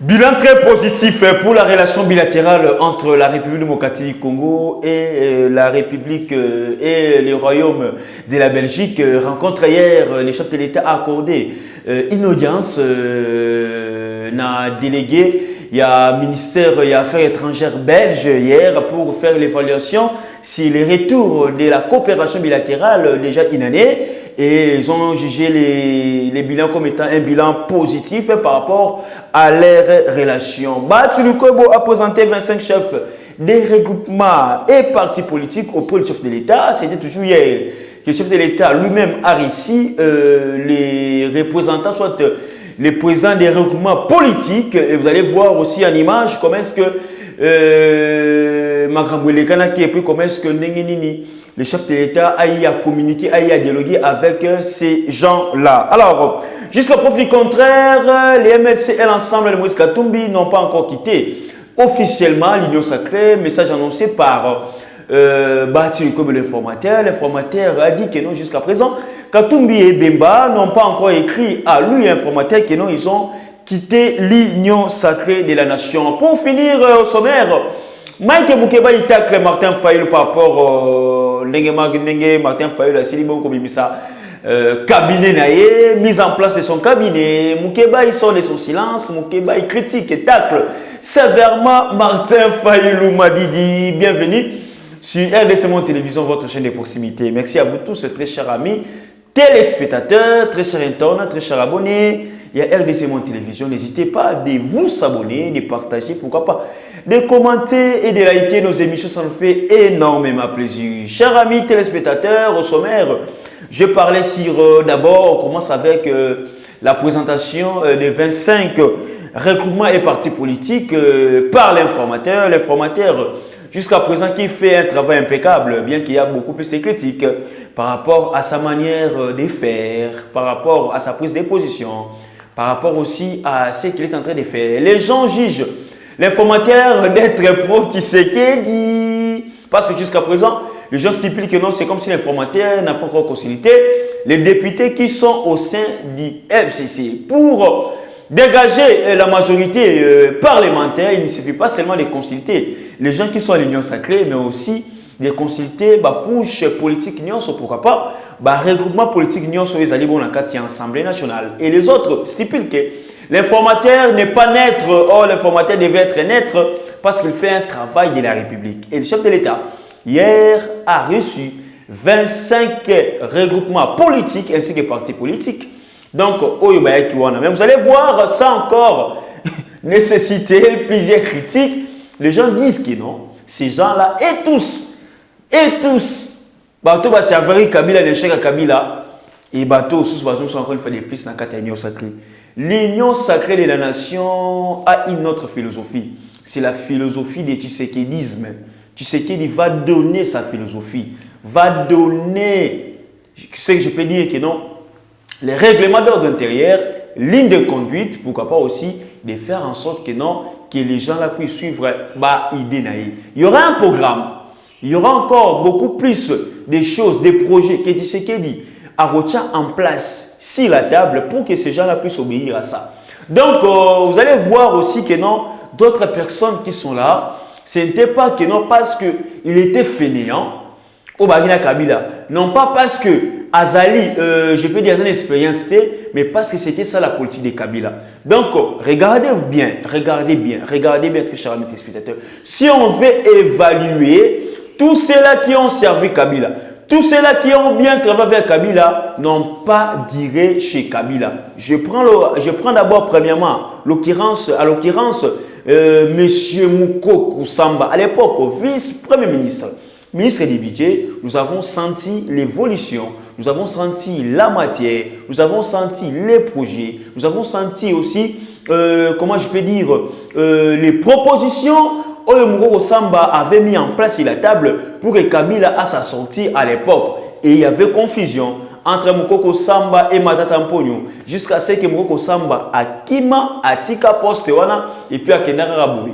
Bilan très positif pour la relation bilatérale entre la République démocratique du Congo et la République et le Royaume de la Belgique. Rencontre hier, les chefs de l'État a accordé une audience n'a délégué. Il y a le ministère des Affaires étrangères belge hier pour faire l'évaluation sur les retours de la coopération bilatérale déjà une année. Et ils ont jugé les bilans comme étant un bilan positif par rapport à leurs relations. Batsulukobo a présenté 25 chefs des regroupements et partis politiques auprès du chef de l'État. C'était toujours hier que le chef de l'État lui-même a réussi les représentants, soit les présidents des regroupements politiques. Et vous allez voir aussi en image comment est-ce que comment est-ce que le chef de l'État a eu à communiquer, a eu à dialoguer avec ces gens-là. Alors, jusqu'à preuve du contraire, les MLC et l'ensemble de Moïse Katumbi n'ont pas encore quitté officiellement l'Union sacrée. Message annoncé par Bati comme l'informateur. L'informateur a dit que non, jusqu'à présent, Katumbi et Bemba n'ont pas encore écrit à lui, l'informateur, que non, ils ont quitté l'Union sacrée de la nation. Pour finir au sommaire, Mike Moukeba il tacle Martin Fayulu par rapport Martin Fayulu a Silibon comme cabinet naïe, mise en place de son cabinet. Moukeba il sort de son silence, Moukeba il critique et tacle sévèrement Martin Fayulu Madidi. Bienvenue sur RDC Monde Télévision, votre chaîne de proximité. Merci à vous tous, très chers amis, téléspectateurs, très chers internautes, très chers abonnés. Il y a RDC Monde Télévision. N'hésitez pas de vous abonner, de partager, pourquoi pas, de commenter et de liker nos émissions. Ça nous fait énormément plaisir. Chers amis téléspectateurs, au sommaire, je parlais sur d'abord, on commence avec la présentation des 25 regroupements et partis politiques par l'informateur. L'informateur, jusqu'à présent, qui fait un travail impeccable, bien qu'il y a beaucoup plus de critiques par rapport à sa manière de faire, par rapport à sa prise de position, par rapport aussi à ce qu'il est en train de faire. Les gens jugent l'informateur d'être pro qui sait qu'il dit. Parce que jusqu'à présent, les gens stipulent que non, c'est comme si l'informateur n'a pas encore consulté les députés qui sont au sein du FCC. Pour dégager la majorité parlementaire, il ne suffit pas seulement de consulter les gens qui sont à l'Union sacrée, mais aussi de consulter la couche politique, pourquoi pas, regroupement politique, les alliés bon en Assemblée nationale. Et les autres stipulent que l'informateur n'est pas naître, or l'informateur devait être naître parce qu'il fait un travail de la République. Et le chef de l'État, hier, a reçu 25 regroupements politiques ainsi que partis politiques. Donc, mais vous allez voir ça encore nécessiter plusieurs critiques. Les gens disent que non, ces gens-là, et tous, bateau c'est avéré Kabila, l'échec à Kabila, et bateau sous bateau sont encore une fois des plus dans la l'Union sacrée. L'Union sacrée de la nation a une autre philosophie. C'est la philosophie du tshisekédisme. Tshisekedi va donner sa philosophie, va donner, ce que je peux dire que non, les règlements d'ordre intérieur, ligne de conduite, pourquoi pas aussi de faire en sorte que non, que les gens là puissent suivre idée naïve. Il y aura un programme, il y aura encore beaucoup plus de choses, des projets que Tshisekedi a reçu en place sur la table pour que ces gens-là puissent obéir à ça. Donc, vous allez voir aussi que non, d'autres personnes qui sont là, ce n'était pas que non parce qu'il était fainéant au Bagina Kabila, non pas parce que Azali, je peux dire une expérience, mais parce que c'était ça la politique de Kabila. Donc, regardez bien, très chers amis téléspectateurs. Si on veut évaluer tous ceux-là qui ont servi Kabila, tous ceux-là qui ont bien travaillé avec Kabila n'ont pas diré chez Kabila. Je prends d'abord premièrement l'occurrence, M. Moukoko Samba, à l'époque vice-premier ministre, ministre du budget. Nous avons senti l'évolution, nous avons senti la matière, nous avons senti les projets, nous avons senti aussi, comment je peux dire, les propositions que Moukoko Samba avait mis en place sur la table pour que Kabila a sa sortie à l'époque. Et il y avait confusion entre Moukoko Samba et Matata Mponyo jusqu'à ce que Moukoko Samba a Kima, a Tika Poste et puis à Kenara Raboui.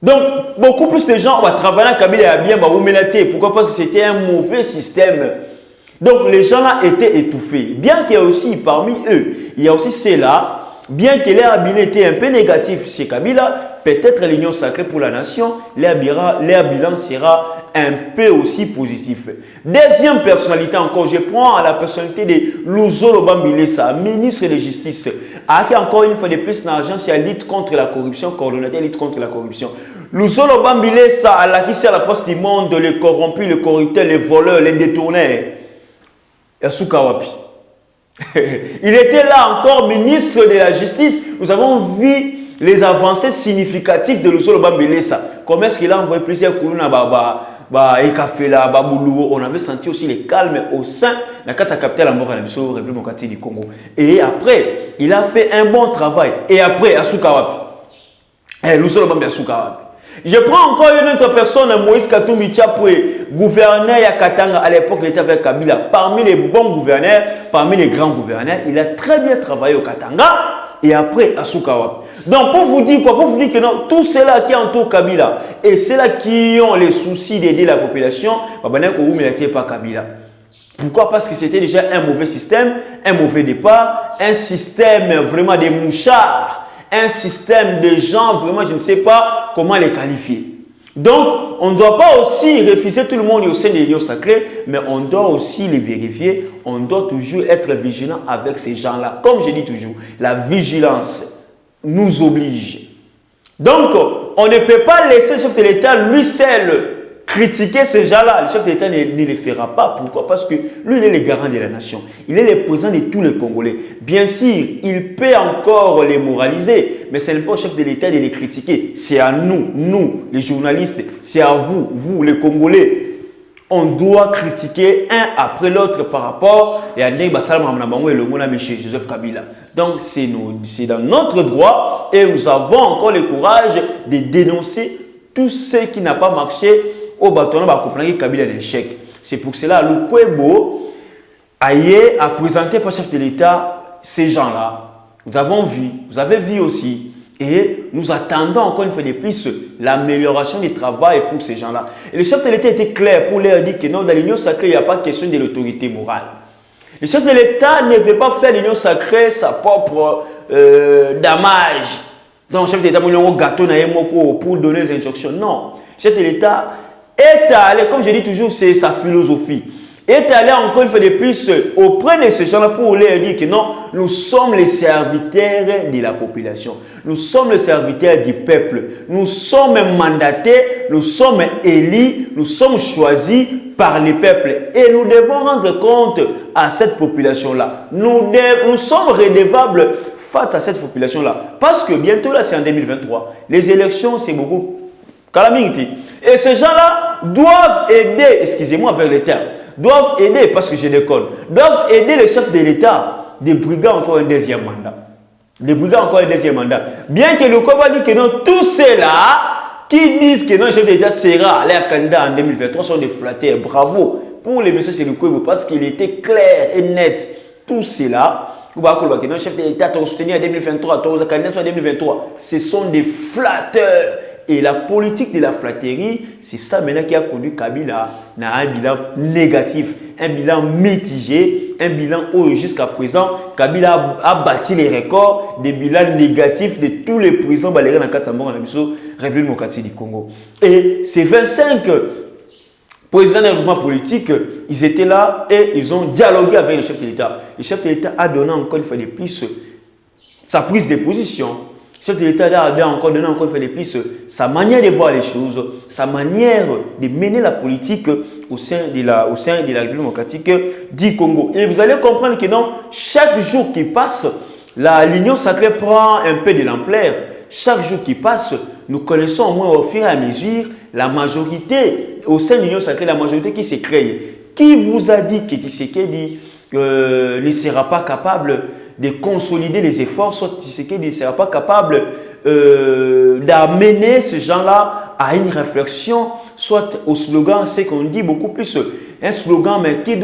Donc, beaucoup plus de gens ont travaillé à Kabila à bien Baoumélaté. Pourquoi? Parce que c'était un mauvais système. Donc, les gens là étaient étouffés. Bien qu'il y ait aussi parmi eux, il y a aussi ceux-là bien que leur bilan était un peu négatif chez Kabila, peut-être l'Union sacrée pour la nation, leur bilan sera un peu aussi positif. Deuxième personnalité encore, je prends la personnalité de Luzolo Bambilesa, ministre de Justice, qui encore une fois de plus dans l'agence à lutte contre la corruption, coordonnateur lutte contre la corruption. Luzolo Bambilesa a l'acquis à la force du monde, les corrompus, les corrupteurs, les voleurs, les détourneurs. Yasukawapi. Il était là encore ministre de la Justice. Nous avons vu les avancées significatives de Luzolo Bambilesa. Comment est-ce qu'il a envoyé plusieurs coulours on avait senti aussi le calme au sein de la capitale République démocratique du Congo. Et après, il a fait un bon travail. Et après, Asukawapi. Luzolo Bambilesa. Je prends encore une autre personne, Moïse Katumbi Tchapoué, gouverneur à Katanga. À l'époque, il était avec Kabila. Parmi les bons gouverneurs, parmi les grands gouverneurs, il a très bien travaillé au Katanga. Et après, à Sukawapi. Donc, pour vous dire quoi? Pour vous dire que non, tous ceux-là qui entourent Kabila et ceux-là qui ont les soucis d'aider la population, pas Kabila. Pourquoi? Parce que c'était déjà un mauvais système, un mauvais départ, un système vraiment des mouchards. Un système de gens, vraiment, je ne sais pas comment les qualifier. Donc, on ne doit pas aussi refuser tout le monde au sein des lieux sacrés, mais on doit aussi les vérifier. On doit toujours être vigilant avec ces gens-là. Comme je dis toujours, la vigilance nous oblige. Donc, on ne peut pas laisser le chef de l'État lui seul critiquer ces gens-là. Le chef de l'État ne le fera pas. Pourquoi? Parce que lui, il est le garant de la nation. Il est le président de tous les Congolais. Bien sûr, il peut encore les moraliser, mais ce n'est pas au chef de l'État de les critiquer. C'est à nous, les journalistes, c'est à vous, vous, les Congolais. On doit critiquer un après l'autre par rapport à Joseph Kabila. Donc, c'est dans notre droit et nous avons encore le courage de dénoncer tout ce qui n'a pas marché au bâton de Kabila l'échec. C'est pour cela que Lukwebo a présenté par le chef de l'État ces gens-là. Nous avons vu, vous avez vu aussi. Et nous attendons encore une fois de plus l'amélioration du travail pour ces gens-là. Et le chef de l'État était clair pour leur dire que non, dans l'union sacrée, il n'y a pas question de l'autorité morale. Le chef de l'État ne veut pas faire l'union sacrée sa propre damage. Donc, le chef de l'État, il a un gâteau pour donner les instructions. Non. Le chef de l'État est allé, comme je dis toujours, c'est sa philosophie, est allé encore une fois de plus auprès de ces gens-là pour leur dire que non, nous sommes les serviteurs de la population. Nous sommes les serviteurs du peuple. Nous sommes mandatés, nous sommes élus, nous sommes choisis par le peuple. Et nous devons rendre compte à cette population-là. Nous sommes redevables face à cette population-là. Parce que bientôt, là, c'est en 2023. Les élections, c'est beaucoup calamité. Et ces gens-là doivent aider, excusez-moi avec les termes, doivent aider, parce que je déconne, doivent aider le chef de l'État de briguer encore un deuxième mandat. Bien que le Koba dit que non, tous ceux-là qui disent que non, le chef de l'État sera leur candidat en 2023 sont des flattés. Bravo pour les messages de Koba parce qu'il était clair et net. Tous ceux-là, le chef de l'État a soutenu en 2023, candidat en 2023, ce sont des flatteurs. Et la politique de la flatterie, c'est ça maintenant qui a conduit Kabila à un bilan négatif, un bilan mitigé, un bilan où jusqu'à présent, Kabila a bâti les records des bilans négatifs de tous les présidents balayés dans la République démocratique du Congo. Et ces 25 présidents d'un mouvement politique, ils étaient là et ils ont dialogué avec le chef de l'État. Le chef de l'État a donné encore une fois de plus sa prise de position. Le chef de l'État a encore donné encore une fois de plus sa manière de voir les choses, sa manière de mener la politique au sein de la République démocratique du Congo. Et vous allez comprendre que non, chaque jour qui passe, l'union sacrée prend un peu de l'ampleur. Chaque jour qui passe, nous connaissons au moins au fur et à mesure la majorité, au sein de l'union sacrée, la majorité qui s'est créée. Qui vous a dit que Tshisekedi ne sera pas capable de consolider les efforts, soit Tshisekedi ne sera pas capable d'amener ces gens-là à une réflexion, soit au slogan, c'est qu'on dit beaucoup plus, un slogan mais qui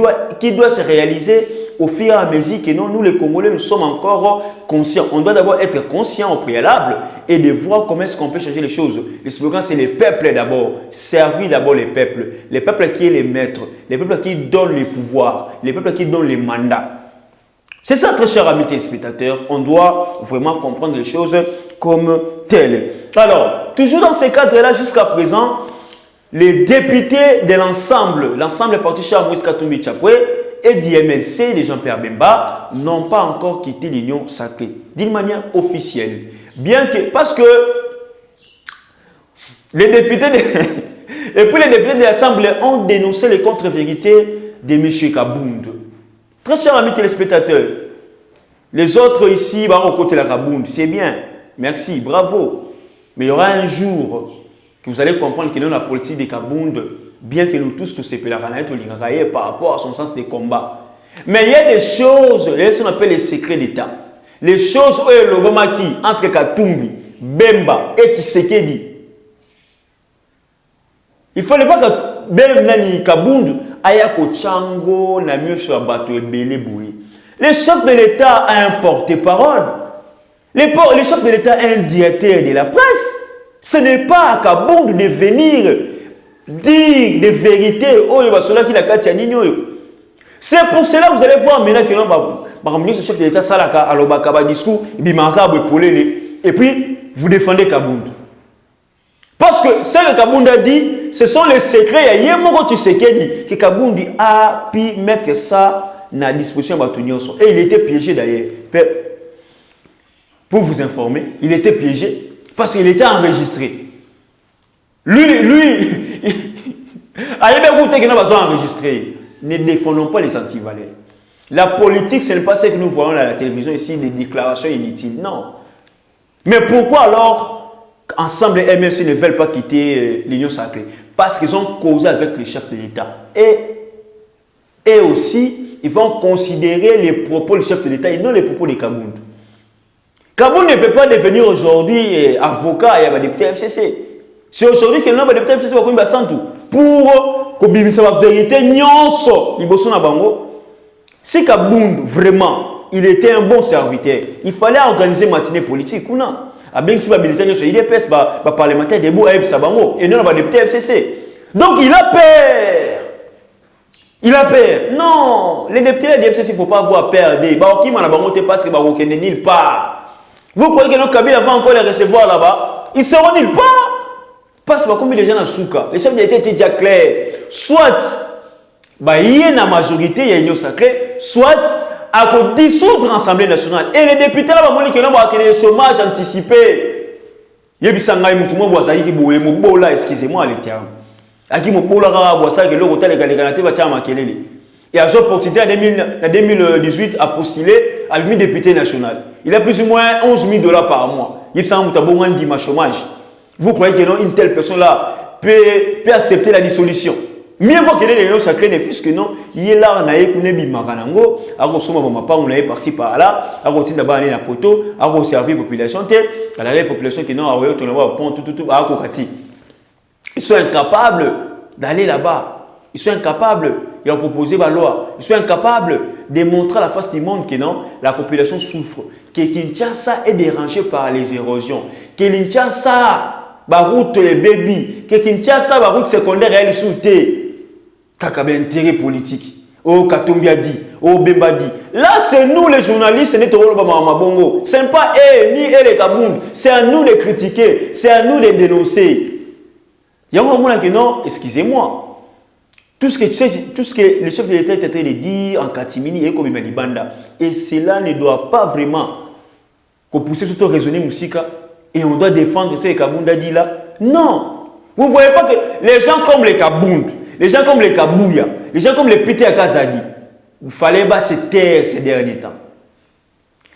doit se réaliser au fur et à mesure que non, nous les Congolais, nous sommes encore conscients. On doit d'abord être conscient au préalable et de voir comment est-ce qu'on peut changer les choses. Le slogan, c'est les peuples d'abord. Servir d'abord les peuples. Les peuples qui sont les maîtres. Les peuples qui donnent les pouvoirs. Les peuples qui donnent les mandats. C'est ça, très chers amis téléspectateurs. On doit vraiment comprendre les choses comme telles. Alors, toujours dans ces cadres-là, jusqu'à présent, les députés de l'ensemble parti chez Moïse Katumbi Tchapoué et d'IMLC, les Jean-Pierre Bemba, n'ont pas encore quitté l'Union sacrée d'une manière officielle. Bien que, parce que les députés et puis les députés de l'Assemblée ont dénoncé les contre-vérités de M. Kabound. Très chers amis téléspectateurs, les autres ici, au côté de la Kabound, c'est bien, merci, bravo. Mais il y aura un jour que vous allez comprendre que dans la politique de Kabound, bien que nous tous ces pélaranaïs par rapport à son sens de combat. Mais il y a des choses, ce qu'on appelle les secrets d'État. Les choses où le Gomaki entre Katumbi, Bemba et Tshisekedi. Il ne fallait pas que Bemba ni Kabound aille au Tchango, na mieux sur bateau et belé bouilli. Les chefs de l'État ont un porte-parole. Les chefs de l'État ont un directeur de la presse. Ce n'est pas à Kabound de venir dire des vérités. C'est pour cela que vous allez voir maintenant que le chef de l'État Salaka a le discours, et puis vous défendez Kabound. Parce que ce que Kabound a dit, ce sont les secrets. Il y a un tu sais que Kabound a pu mettre ça à la disposition de Batunyon. Et il était piégé d'ailleurs. Pour vous informer, il était piégé parce qu'il était enregistré. Lui, allez bien écouter qu'il n'a pas besoin d'enregistrer. Ne défendons pas les antivalets. La politique, ce n'est pas ce que nous voyons à la télévision ici, des déclarations inutiles. Non. Mais pourquoi alors ensemble les MLC ne veulent pas quitter l'Union sacrée? Parce qu'ils ont causé avec les chefs de l'État. Et aussi, ils vont considérer les propos du chef de l'État et non les propos de Kabound. Kabound ne peut pas devenir aujourd'hui avocat et député FCC. C'est aujourd'hui que le nombre de députés FCC va comme pour que la vérité nyonso liboso na bango. Si Kabound vraiment il était un bon serviteur, il fallait organiser une matinée politique ou non. Bien que si les militaires sont IDPS, les parlementaires debout et non les députés FCC. Donc il a peur. Il a peur. Non, les députés de FCC il ne faut pas avoir peur. Qui m'a parce que ne nulle part. Vous croyez que nos Kabila va encore les recevoir là-bas? Ils seront nulle part. Parce que comme les gens à Souka, les chefs d'État étaient déjà clairs. Soit il y a une majorité, il y a une sacrée, soit à dissoudre l'Assemblée nationale. Et les députés là, ils ont le chômage anticipé. Il y a des excusez-moi les termes. Et à cette opportunité, en 2018, a postulé à lui député national. Il a plus ou moins 11 000 $ par mois. Il y a un chômage. Vous croyez que non, une telle personne-là peut accepter la dissolution? Mieux vaut que les sacrés ne fût que non, il est là, on a écouté Maranango, à on a par-ci par-là, à continuer d'abord aller dans la poteau, à servir la population, à la population qui n'ont pas de pont, tout, à Kokati. Ils sont incapables d'aller là-bas. Ils sont incapables de proposer la loi. Ils sont incapables de montrer à la face du monde que non, la population souffre. Que Kinshasa est dérangé par les érosions. Que Kinshasa, la route les bébés. Que Kinshasa, la route secondaire, elle est soutenue. Kakabe intérêt politique. Oh, Katumbi a dit. Oh, Bemba dit. Là, c'est nous les journalistes, ce n'est pas eux, ni eux les Kabound. C'est à nous de critiquer. C'est à nous de dénoncer. Il y a un moment que non, excusez-moi. Tout ce que le chef de l'État est en train de dire en Katimini et comme Banda. Et cela ne doit pas vraiment pousser tout raisonner Moussika. Et on doit défendre ce que Kabound a dit là. Non. Vous ne voyez pas que les gens comme les Kabound, les gens comme les Kabouya, les gens comme les Pété à Kazadi, il fallait se taire ces derniers temps.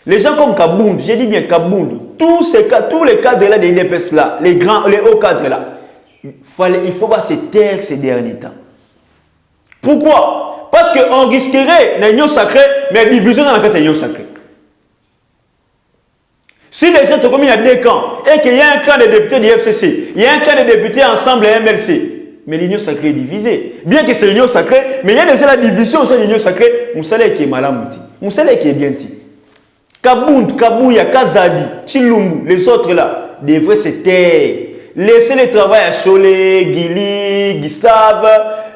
Les gens comme Kabound, j'ai dit bien Kabound, tous les cadres là de l'INPS là, les hauts cadres là, il faut se taire ces derniers temps. Pourquoi? Parce qu'on risquerait l'union sacrée, mais division dans la classe de l'union sacrée. Si les gens sont comme il y a deux camps, et qu'il y a un camp de députés du FCC, il y a un camp de députés ensemble à MLC, mais l'union sacrée est divisée. Bien que c'est l'union sacrée, mais il y a déjà la division au sein de l'union sacrée. Moussala qui est malamouti. Moussala qui est bien dit. Kabound, Kabouya, Kazadi, Chilumbu, les autres là, devraient se taire. Laissez le travail à Cholet, Guili, Gustave,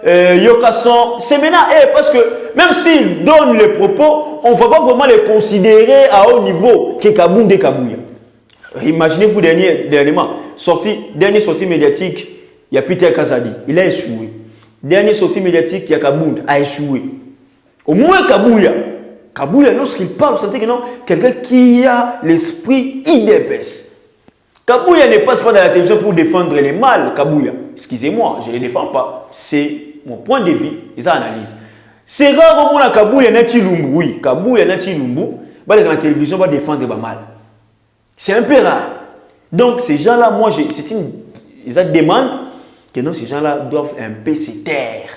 Yokasson, c'est maintenant, parce que même s'ils donnent les propos, on ne va pas vraiment les considérer à haut niveau que Kaboundé Kabouya. Imaginez-vous dernièrement, dernière sortie médiatique, il y a Peter Kazadi, il a échoué. Dernière sortie médiatique, il y a Kabound, a échoué. Au moins Kabouya, lorsqu'il parle, vous sentez que non, quelqu'un qui a l'esprit idéal. Kabouya ne passe pas dans la télévision pour défendre les mâles, Kabouya. Excusez-moi, je ne les défends pas. C'est mon point de vue, ils analysent. C'est rare au monde à Kabouya, oui, Kabouya, dans la télévision, va défendre les mâles. C'est un peu rare. Donc, ces gens-là, moi, ils demandent que non, ces gens-là doivent un peu se taire.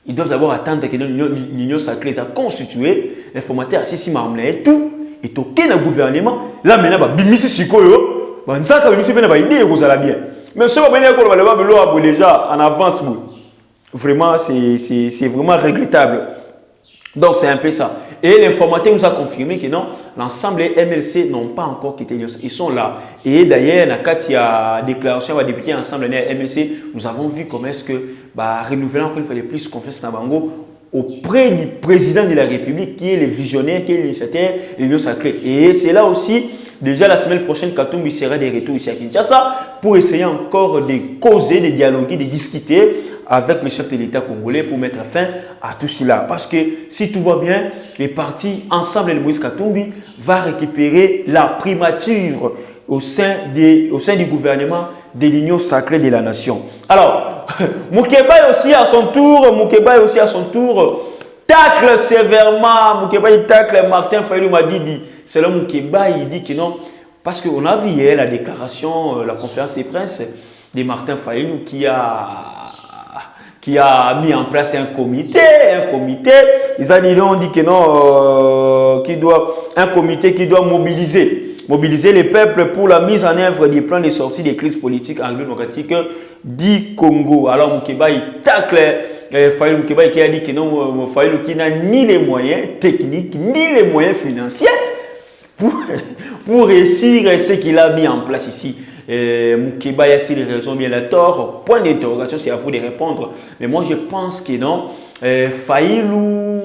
Ils doivent d'abord attendre que l'Union sacrée les a constitués, l'informateur assis et tout, et toqué dans le gouvernement. Là, maintenant, bimisi sikoyo, banzaka bimisi bena ba idée ko zala bien. Mais ce va déjà en avance. Vraiment, c'est vraiment regrettable. Donc, c'est un peu ça. Et l'informateur nous a confirmé que non, l'ensemble des MLC n'ont pas encore quitté l'Union. Ils sont là. Et d'ailleurs, il y a déclaration des députés ensemble des MLC, nous avons vu comment est-ce que, renouvelant encore une fois de plus confiance dans Bango auprès du président de la République, qui est le visionnaire, qui est l'initiateur de l'Union sacrée. Et c'est là aussi, déjà la semaine prochaine, Katumbi sera de retour ici à Kinshasa pour essayer encore de causer, de dialoguer, de discuter avec le chef de l'État congolais pour mettre fin à tout cela. Parce que si tout va bien, les partis ensemble de Moïse Katumbi va récupérer la primature au sein du gouvernement de l'Union sacrée de la nation. Alors, Moukeba aussi à son tour, tacle sévèrement, Moukeba tacle Martin Fayulu Madidi. C'est là Moukeba, il dit que non, parce qu'on a vu hier la déclaration, la conférence des princes de Martin Fayulu qui a mis en place un comité. Ils ont dit que non, un comité qui doit mobiliser les peuples pour la mise en œuvre des plans de sortie des crises politiques anglo-démocratiques du Congo. Alors, Moukeba, il tacle Fayulu Moukeba qui a dit que non, Fayulu qui n'a ni les moyens techniques, ni les moyens financiers pour réussir ce qu'il a mis en place ici. Moukeba, y a-t-il raison, bien la tort? Point d'interrogation, c'est à vous de répondre. Mais moi, je pense que non. Fayulu,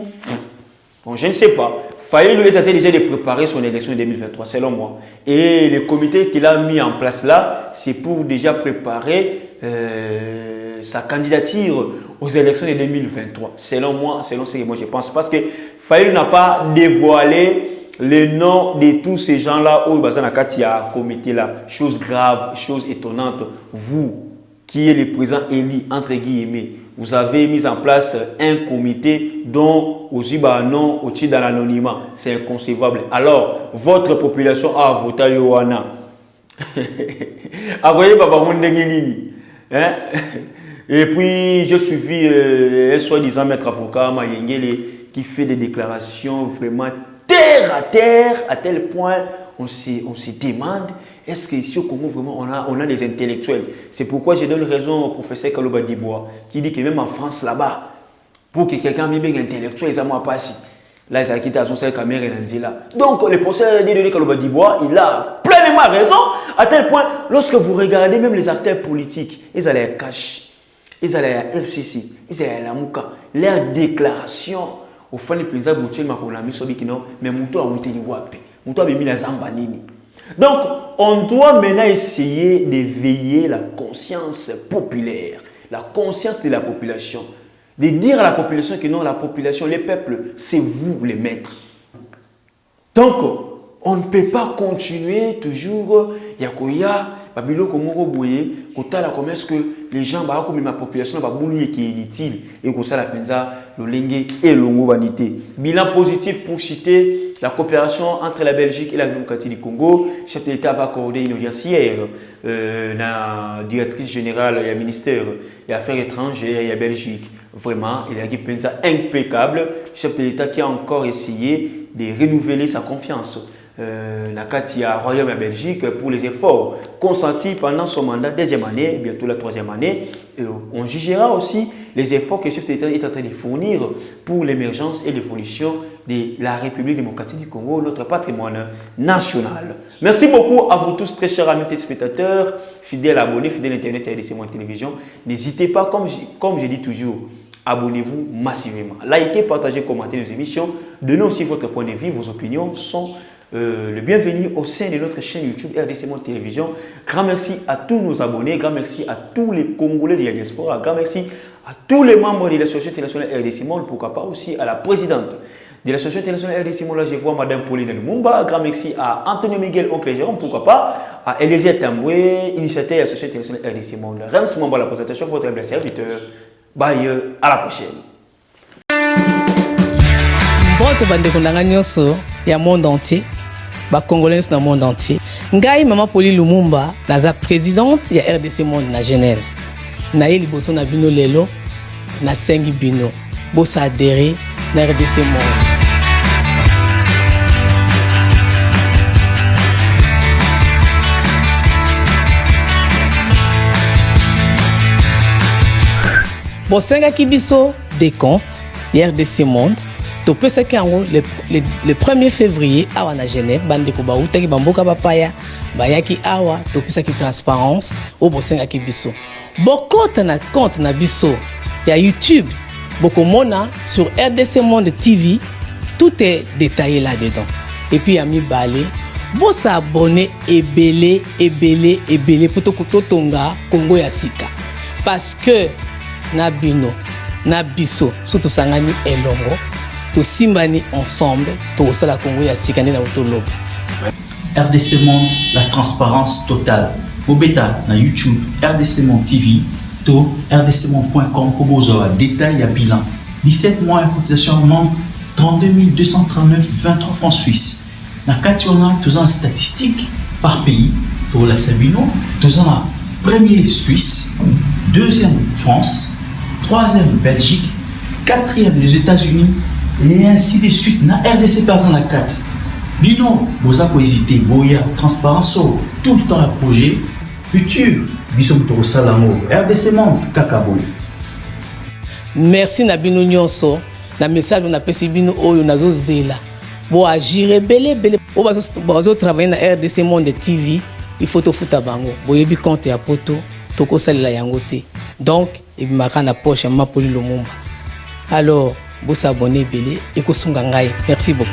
bon, je ne sais pas. Fayulu est en train déjà de préparer son élection 2023, selon moi. Et le comité qu'il a mis en place là, c'est pour déjà préparer sa candidature aux élections de 2023. Selon moi, selon ce que moi je pense. Parce que Fayulu n'a pas dévoilé le nom de tous ces gens-là où il y a un comité là. Chose grave, chose étonnante. Vous, qui êtes le président élu, entre guillemets, vous avez mis en place un comité dont non au dans l'anonymat. C'est inconcevable. Alors, votre population a voté Yohana. Voyez, et puis, j'ai suivi un soi-disant maître avocat, Mayengele, qui fait des déclarations vraiment terre à terre, à tel point on se demande, est-ce qu'ici au Congo, vraiment, on a des intellectuels? C'est pourquoi je donne raison au professeur Kaloba Dibois, qui dit que même en France, là-bas, pour que quelqu'un vienne bien intellectuel, ils n'ont pas si. Là, ils ont quitté à son seul caméra et là. Donc, le professeur Kaloba Dibois, il a pleinement raison, à tel point, lorsque vous regardez même les acteurs politiques, ils allaient à Cash, ils allaient à FCC, ils allaient à la Mouka, leurs déclarations, au fond, le président Boutchel m'a dit que non, mais Mouto a monté du wapi. Mouto a mis la zambanini. Donc, on doit maintenant essayer d'éveiller la conscience populaire, la conscience de la population. De dire à la population que non, la population, les peuples, c'est vous les maîtres. Donc, on ne peut pas continuer toujours, Yakoya, Babilo Komoro Boye, comment est-ce que les gens, comme la population, qui est inutile, et que ça la penza, le lengue et l'ongo vanité. Bilan positif pour citer la coopération entre la Belgique et la démocratie du Congo. Le chef de l'État va accorder une audience hier. La directrice générale, il y a le ministère des Affaires étrangères, il y a Belgique. Vraiment, il y a une penza impeccable. Le chef de l'État qui a encore essayé de renouveler sa confiance. La Katia Royaume et Belgique pour les efforts consentis pendant son mandat, deuxième année, bientôt la troisième année. Et on jugera aussi les efforts que le chef d'État est en train de fournir pour l'émergence et l'évolution de la République démocratique du Congo, notre patrimoine national. Merci beaucoup à vous tous, très chers amis téléspectateurs, fidèles abonnés, fidèles Internet et RDC Télévision. N'hésitez pas, comme je dis toujours, abonnez-vous massivement. Likez, partagez, commentez nos émissions. Donnez aussi votre point de vue. Vos opinions sont le bienvenu au sein de notre chaîne YouTube RDC Monde Télévision. Grand merci à tous nos abonnés. Grand merci à tous les Congolais de la diaspora. Grand merci à tous les membres de l'association internationale RDC Monde. Pourquoi pas aussi à la présidente de l'association internationale RDC Monde. Là, je vois Madame Pauline Lumumba. Grand merci à Antonio Miguel, oncle Jérôme. Pourquoi pas à Elésia Tamboué, initiateur de l'association internationale RDC Monde. Rems Mamba, la présentation, votre humble serviteur. Bye, à la prochaine. Bonjour, il y a monde entier. Congolais dans le monde entier. Ngai Maman Pauline Lumumba, la présidente de RDC Monde na Genève. Na yeli boso na bino lelo na sengi bino. Bosa adhéré na RDC Monde. Bosenga kibiso des comptes RDC Monde. To peut se le 1er février awa na Genève bande ko ba utaki bamboka bapaya bayaki awa to peut ki transparence o bosenga ki biso bokota na compte na biso ya YouTube bokomona sur RDC Monde TV, tout est détaillé là-dedans. Et puis ami balé bo s'abonner ebele pour to tonga Congo ya sika parce que na bino na biso surtout sangani elongo to simbani ensemble to sala Congo ya sikane na utoloba. RDC Monde, la transparence totale. Mobeta na YouTube RDC Monde TV to rdcmonde.com pour vous avoir détail à bilan. 17 mois de cotisation membre 32 239 23 francs suisses. Na kationa tous en statistiques par pays pour la Sabino, tous en premier Suisse, deuxième France, troisième Belgique, quatrième les États-Unis et ainsi de suite. Na RDC personne la 4. Bino, vous avez hésité, boya, transparence, tout le temps le projet futur. Bissom to salamo, RDC Monde, kakaboy. Merci na bino nyonso. Na message on appelle bino oyo nazo zela. Bo agir belé. O bazo travailler na RDC Monde TV, il faut to futa bango. Boyebi compte ya poto, to ko salela yango te. Donc, et bimaka na poche Maman Pauline Lumumba. Alors, vous s'abonnez belé et ko sunga ngai. Merci beaucoup.